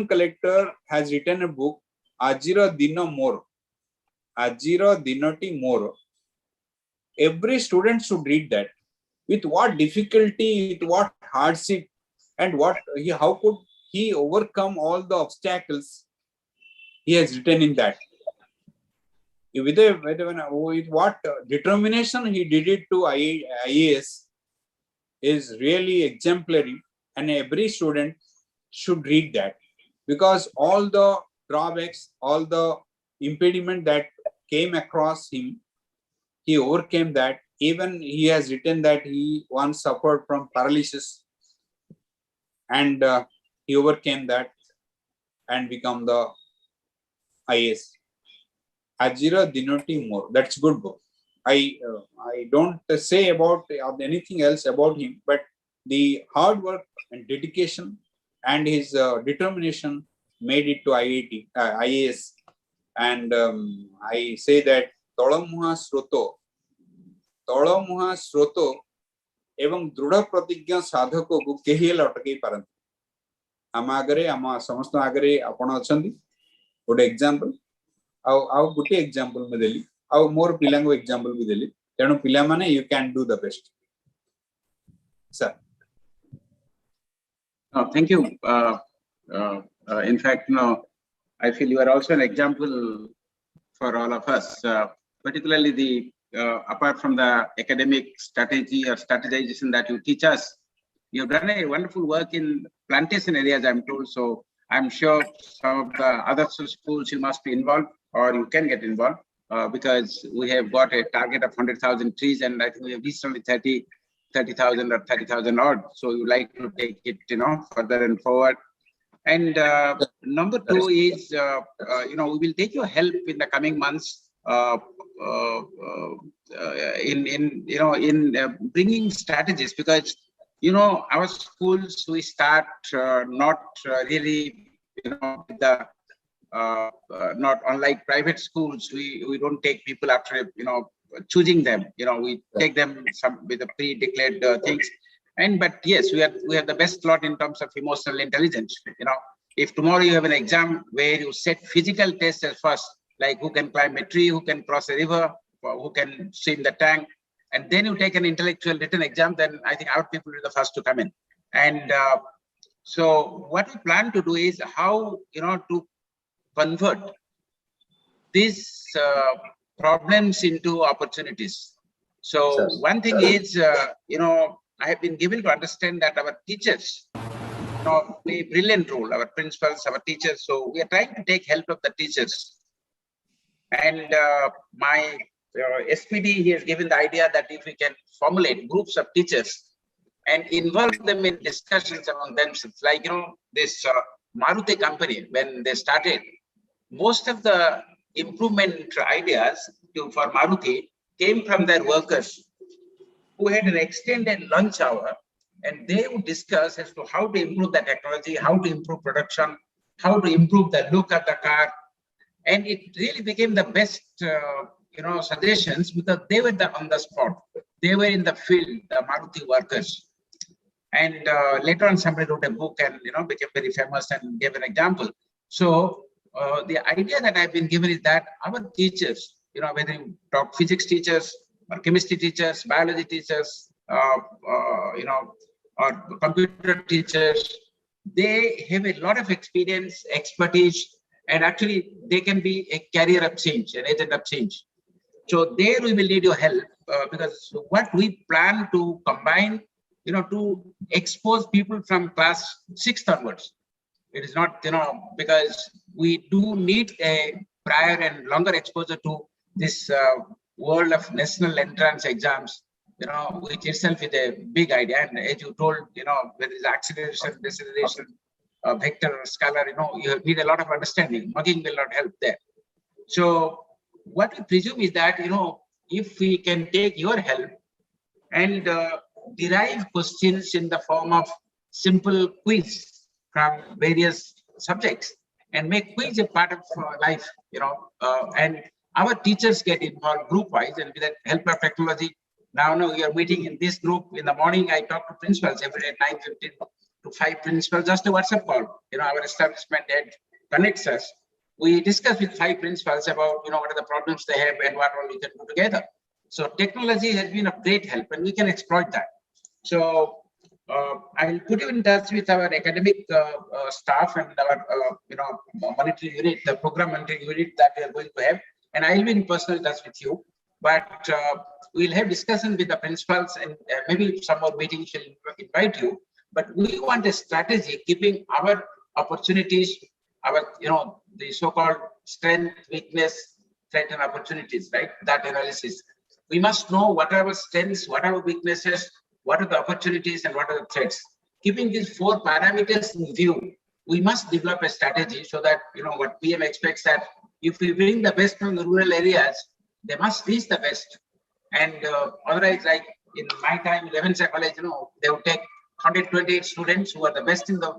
collector has written a book, Ajiro Dino Moro. Ajiro Dinoti Moro. Every student should read that. With what difficulty, with what hardship, and how could he overcome all the obstacles he has written in that. With what determination he did it to IAS is really exemplary, and every student should read that. because all the drawbacks, all the impediment that came across him, he overcame that. Even he has written that he once suffered from paralysis, and he overcame that and become the IAS. Ajira Dinoti more. That's good book. I don't say about anything else about him, but the hard work and dedication and his determination made it to IAS. And I say that Tolamuha Sroto एवं दृढ़ प्रतिज्ञा साधक को केही अटकई पारंती आम आगरे आम समस्त आगरे आपण अछंती गोटे एग्जांपल आउ गोटे एग्जांपल में देली आउ मोर पिलांगो एग्जांपल भी देली तेणु पिला माने you can do the best sir Thank you. In fact, I feel you are also an example for all of us, particularly the apart from the academic strategy or strategization that you teach us. You've done a wonderful work in plantation areas, I'm told. So I'm sure some of the other schools you must be involved, or you can get involved, because we have got a target of 100,000 trees, and I think we have reached only 30,000 or 30,000 odd. So you like to take it, further and forward. And number two is, we will take your help in the coming months in bringing strategies, because our schools, we start not really the not unlike private schools, we don't take people after choosing them. We take them with the pre-declared things. But yes, we have the best lot in terms of emotional intelligence. If tomorrow you have an exam where you set physical tests as first, like who can climb a tree, who can cross a river, who can swim the tank, and then you take an intellectual written exam, then I think our people will be the first to come in. And so what we plan to do is how to convert these problems into opportunities. So one thing is, I have been given to understand that our teachers play a brilliant role, our principals, our teachers. So we are trying to take help of the teachers. And my SPD, he has given the idea that if we can formulate groups of teachers and involve them in discussions among themselves, like, this Maruti company, when they started, most of the improvement ideas for Maruti came from their workers who had an extended lunch hour, and they would discuss as to how to improve the technology, how to improve production, how to improve the look of the car. And it really became the best, suggestions, because they were on the spot. They were in the field, the Maruti workers. And later on, somebody wrote a book and, became very famous and gave an example. So the idea that I've been given is that our teachers, whether you talk physics teachers or chemistry teachers, biology teachers, or computer teachers, they have a lot of experience, expertise, and actually they can be a carrier of change, an agent of change. So there we will need your help, because what we plan to combine, to expose people from class 6th onwards. It is not, because we do need a prior and longer exposure to this world of national entrance exams, which itself is a big idea. And as you told, whether it's acceleration, deceleration, vector, scalar, you need a lot of understanding. Mugging will not help there. So what we presume is that, if we can take your help and derive questions in the form of simple quiz from various subjects and make quiz a part of life, and our teachers get involved group-wise, and with the help of technology. Now we are meeting in this group. In the morning, I talk to principals every day, 9:15 to 5 principals, just a WhatsApp call. Our establishment head connects us. We discuss with 5 principals about, what are the problems they have and what all we can do together. So technology has been of great help, and we can exploit that. So I'll put you in touch with our academic staff and our, monitoring unit, the program monitoring unit that we are going to have. And I'll be in personal touch with you. But we'll have discussion with the principals, and maybe some more meetings will invite you. But we want a strategy keeping our opportunities our, the so-called strength, weakness, threat and opportunities, right? That analysis. We must know what are our strengths, what are our weaknesses, what are the opportunities and what are the threats. Keeping these 4 parameters in view, we must develop a strategy so that, what PM expects that if we bring the best from the rural areas, they must reach the best. And otherwise, like in my time, 11th college, they would take 128 students who are the best in the,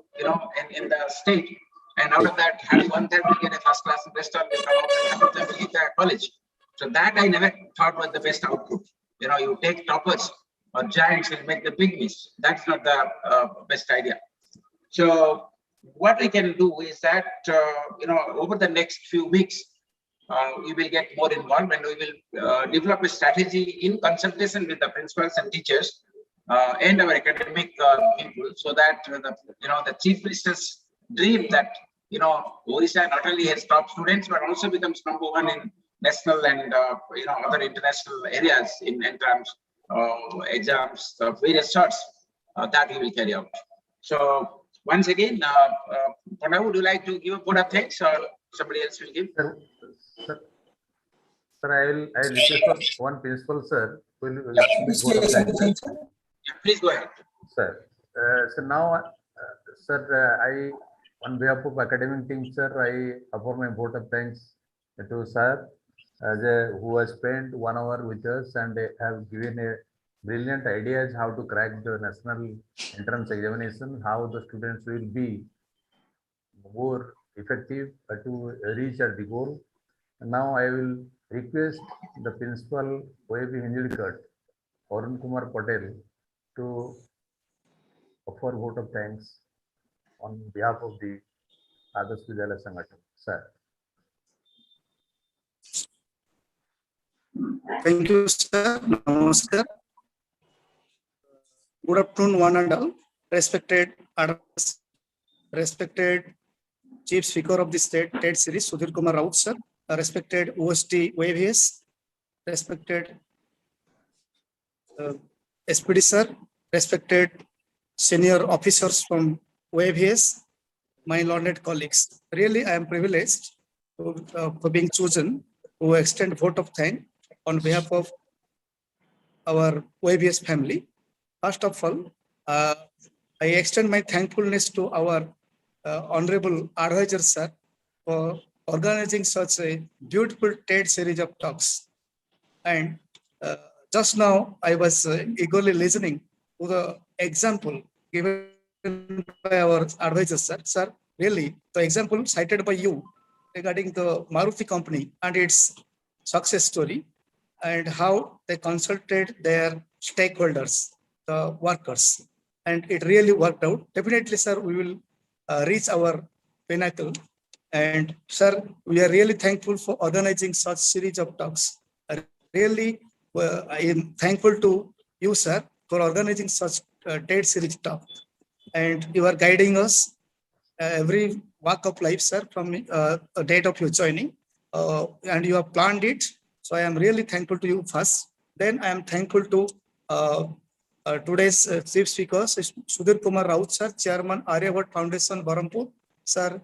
in the state. And out of that, having 1/3 will get a first class, and rest of them come out and half of them will get their college. So that I never thought was the best output. You take toppers or giants will make the big miss. That's not the best idea. So what we can do is that, over the next few weeks, we will get more involved and we will develop a strategy in consultation with the principals and teachers and our academic people, so that the chief minister's dream that Odisha not only has top students but also becomes #1 in national and other international areas in entrance exams of various sorts, that we will carry out. So once again, Pranav, would you like to give a vote of thanks or somebody else will give? Sir, I will request one principal, sir. Will vote of thanks. Yeah, please go ahead. Sir, so now, sir, on behalf of academic team, sir, I offer my vote of thanks to sir, who has spent 1 hour with us and have given a brilliant ideas how to crack the national entrance examination, how the students will be more effective to reach at the goal. And now I will request the principal OAV Hinjalikat, Arun Kumar Patel, to offer vote of thanks on behalf of the Adarsha Vidyalaya Sangathan. Sir. Thank you, sir. Namaskar. Good afternoon, one and all. Respected Adarsha, respected Chief Speaker of the State, TED Series, Sudhir Kumar Raut, sir. Respected OST OAVS, respected SPD, sir. Respected senior officers from OAVS, my learned colleagues. Really, I am privileged for being chosen to extend vote of thanks on behalf of our OAVS family. First of all, I extend my thankfulness to our Honorable Advisor, sir, for organizing such a beautiful TED series of talks. And just now, I was eagerly listening to the example given by our advisor, sir. Sir, really, the example cited by you regarding the Maruti company and its success story and how they consulted their stakeholders, the workers, and it really worked out. Definitely, sir, we will reach our pinnacle. And sir, we are really thankful for organizing such series of talks. Really, I am thankful to you, sir, for organizing such TED series talk. And you are guiding us every walk of life, sir, from the date of your joining. And you have planned it. So I am really thankful to you first. Then I am thankful to today's chief speakers, Sudhir Kumar Raut, sir, Chairman, Aryabhatta Foundation, Barampur. Sir,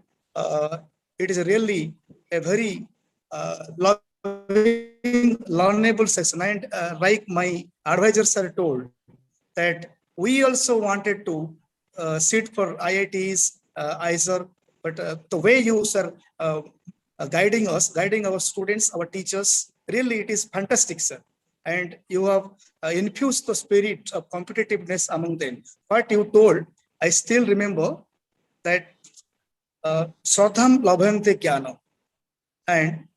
it is really a very loving, learnable session. And like my advisor, sir, told that we also wanted to sit for IITs, ISER, but the way you, sir, guiding us, guiding our students, our teachers, really it is fantastic, sir. And you have infused the spirit of competitiveness among them. What you told, I still remember that Swadham Labhante Jnana, and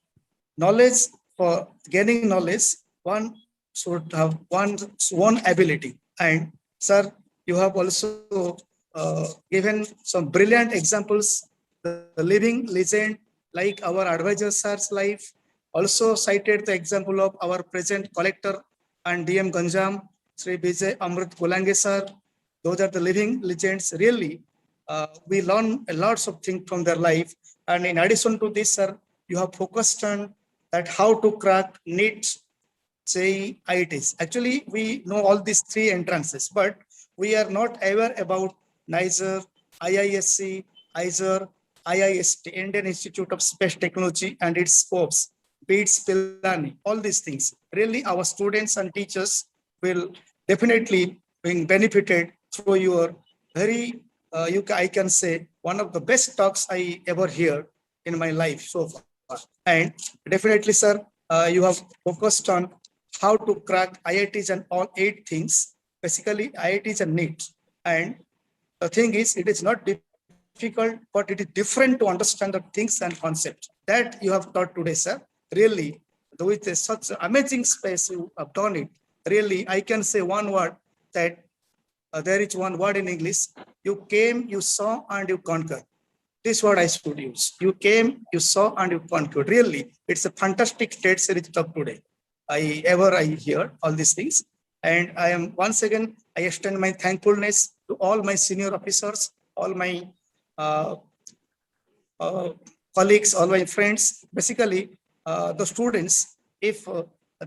knowledge, for gaining knowledge, one should have one's own ability. And sir, you have also given some brilliant examples, the living legend like our advisor sir's life, also cited the example of our present collector and DM Ganjam, Shri Vijay Amrit Golange sir. Those are the living legends. Really, we learn a lots of things from their life. And in addition to this, sir, you have focused on that how to crack NEET, JEE, IITs. Actually, we know all these 3 entrances, but we are not aware about NISER, IISc, ISER, IIST, Indian Institute of Space Technology and its OAVS, BEATS, Pilani, all these things. Really, our students and teachers will definitely being benefited through your very, I can say, one of the best talks I ever heard in my life so far. And definitely, sir, you have focused on how to crack IITs and all 8 things, basically IITs and NEET. And the thing is, it is not difficult, but it is different to understand the things and concepts that you have taught today, sir. Really, with such amazing space you have done it. Really, I can say one word that there is one word in English. You came, you saw, and you conquered. This word I should use. You came, you saw, and you conquered. Really, it's a fantastic state series talk today. I hear all these things. And I am once again, I extend my thankfulness to all my senior officers, all my colleagues, all my friends, basically the students. If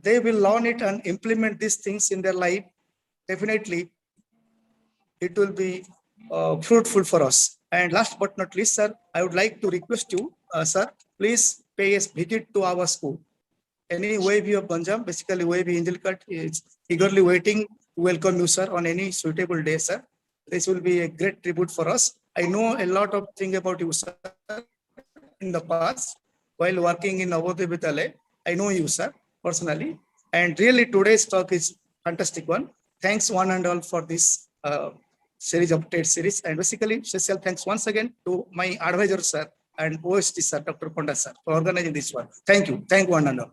they will learn it and implement these things in their life, definitely it will be fruitful for us. And last but not least, sir, I would like to request you, sir, please pay a visit to our school. Any OAV of Punjab, basically OAV Injilcut is eagerly waiting to welcome you, sir, on any suitable day, sir. This will be a great tribute for us. I know a lot of things about you, sir, in the past while working in Navodaya Vidyalaya. I know you, sir, personally. And really today's talk is fantastic one. Thanks one and all for this series of TED series. And basically, special thanks once again to my advisor, sir, and OST, sir, Dr. Ponda, sir, for organizing this one. Thank you. Thank one and all.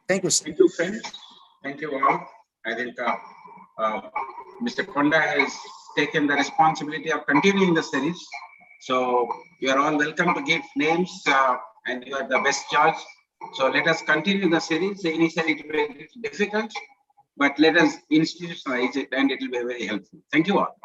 Thank you, sir. Thank you, friends. Thank you all. I think Mr. Ponda has taken the responsibility of continuing the series. So you are all welcome to give names and you are the best judge. So let us continue the series. Initially it will be difficult, but let us institutionalize it and it will be very helpful. Thank you all.